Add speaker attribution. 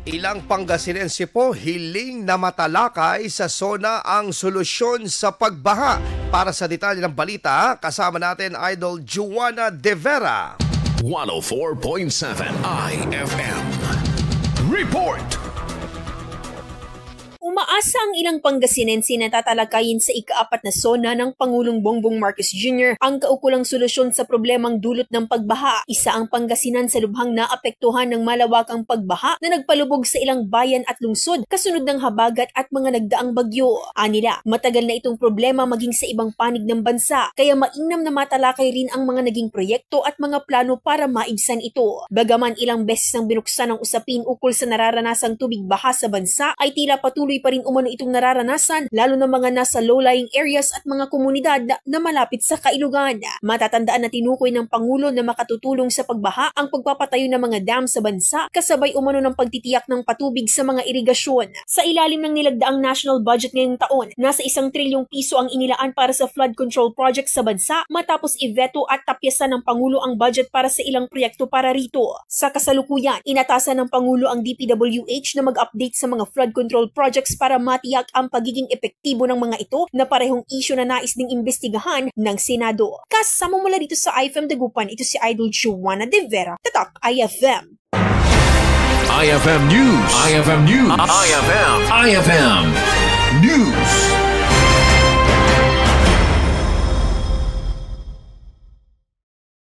Speaker 1: Ilang Pangasinense po hiling na matalakay sa SONA ang solusyon sa pagbaha. Para sa detalye ng balita, kasama natin Idol Juana De Vera.
Speaker 2: 104.7 IFM Report.
Speaker 3: Umaasa ang ilang Pangasinense na tatalakayin sa ika-4 na SONA ng Pangulong Bongbong Marcos Jr. ang kaukulang solusyon sa problemang dulot ng pagbaha. Isa ang Pangasinan sa lubhang naapektuhan ng malawakang pagbaha na nagpalubog sa ilang bayan at lungsod kasunod ng habagat at mga nagdaang bagyo. Anila, matagal na itong problema maging sa ibang panig ng bansa, kaya mainam na matalakay rin ang mga naging proyekto at mga plano para maibsan ito. Bagaman ilang beses nang binuksan ang usapin ukol sa nararanasang tubig baha sa bansa, ay tila patuloy pa rin umano itong nararanasan, lalo na mga nasa low-lying areas at mga komunidad na malapit sa kailugan. Matatandaan na tinukoy ng Pangulo na makatutulong sa pagbaha ang pagpapatayo ng mga dam sa bansa, kasabay umano ng pagtitiyak ng patubig sa mga irigasyon. Sa ilalim ng nilagdaang national budget ngayong taon, nasa 1 trilyong piso ang inilaan para sa flood control project sa bansa, matapos iveto at tapyasan ng Pangulo ang budget para sa ilang proyekto para rito. Sa kasalukuyan, inatasan ng Pangulo ang DPWH na mag-update sa mga flood control projects para matiyak ang pagiging epektibo ng mga ito na parehong isyu na nais ding imbestigahan ng Senado. Kasama mula dito sa IFM Dagupan, ito si Idol Juana De Vera, Tatak IFM.
Speaker 2: IFM News. IFM News. IFM News.